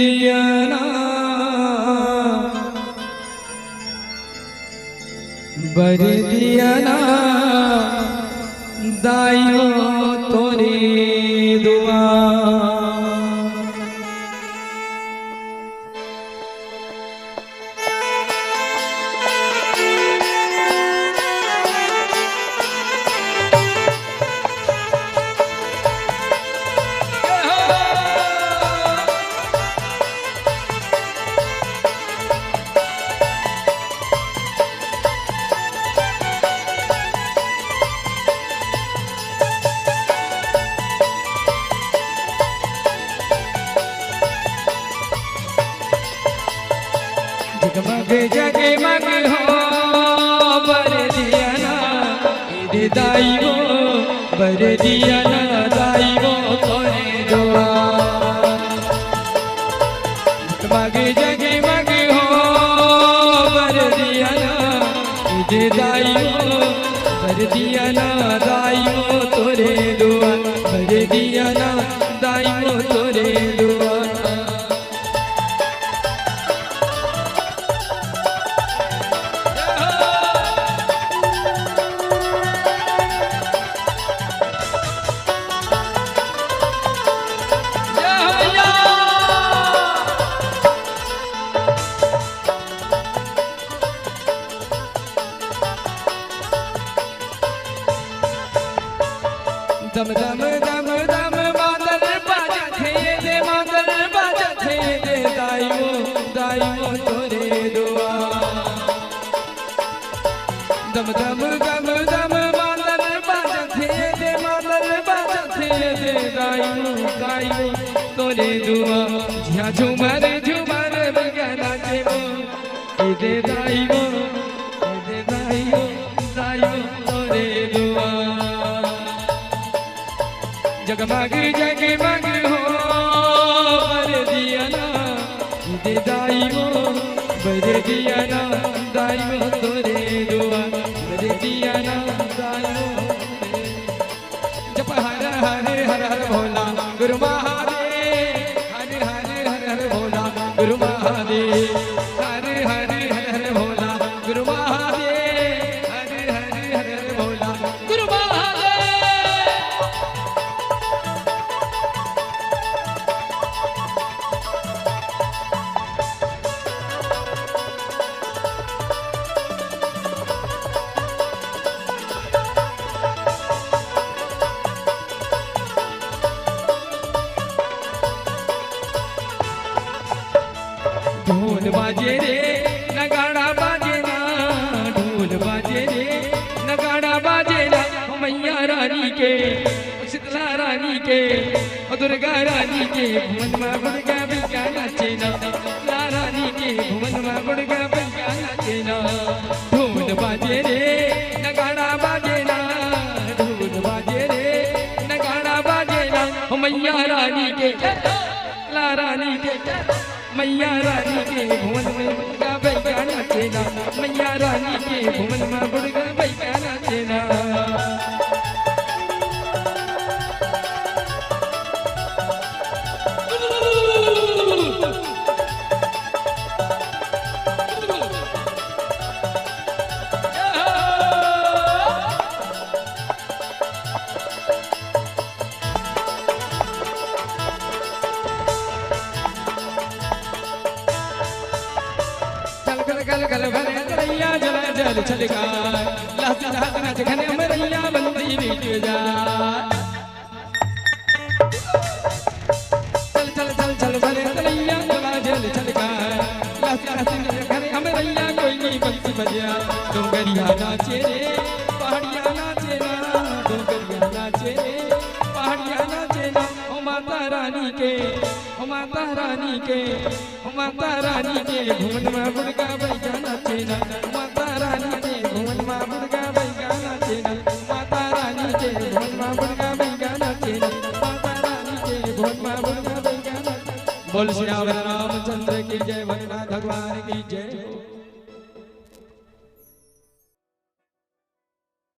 दियाना बर दियाना दाइयो तोरी दुआ जगमग जगमग हो बर दियाना इधे दाइयो बर दियाना दाइयो तोरे दुआ जगमग जगमग हो बर दियाना इधे दाइयो बर दियाना दाइयो तोरे दुआ बर दियाना दाइयो तोरे दुआ दम दम दम दम मादल बाजा थे दे मादल बाजा थे दे दाइयो दाइयो तोरे दुआ दम दम दम दम मादल बाजा थे दे मादल बाजा थे दे दाइयो दाइयो तोरे दुआ झिया झूमर झूमर बगाना जेबो दे दाइयो दाइयो तोरे दुआ जगमग जगमग हो बर दियाना इधे दाइयो बर दियाना दाइयो तोरे दुआ बर दियाना दाइयो जप हर हर हर हर भोला गुरु महादेव हर हर हर हर भोला गुरु महादेव हर हर हर हर भोला गुरु महादेव हर हर हर हर भोला गुरु महादेव ढोल बाजे रे नगाड़ा बाजे ना ढोल बाजे रे नगाड़ा बाजे ना मैया रानी के शीतला रानी के दुर्गा रानी के भुवन में दुर्गा बिका नाचे ना शीतला रानी के भुवन में दुर्गा बिका नाचे ना ढोल बाजे रे नगाड़ा बाजे ना ढोल बाजे रे नगाड़ा बाजे ना मैया रानी के ला रानी के मैया रानी के भुवन में बुढ़गा बैठा नाचेना मैया रानी के भुवन में बुढ़गा बैठा नाचेना गल गल भरे तरैया जला जल छलका लात लात नाच घने अमरैया बंदी बीच जा चल चल चल चल भरे तरैया जला जल छलका लात लात नाच घने अमरैया कोई नहीं बंसी बजा डोंगरिया नाचे रे पहाड़िया नाचे ना डोंगरिया नाचे रे पहाड़िया नाचे ना ओ माता रानी के ओ माता रानी के ओ माता रानी के भुवन में बुढ़गा बैठा नाचेना माता रानी के भुवन में बुढ़गा बैठा नाचेना माता रानी के भुवन में बुढ़गा बैठा नाचेना माता रानी के भुवन में बुढ़गा बैठा नाचेना बोल श्री रामचंद्र की जय भगवान की जय।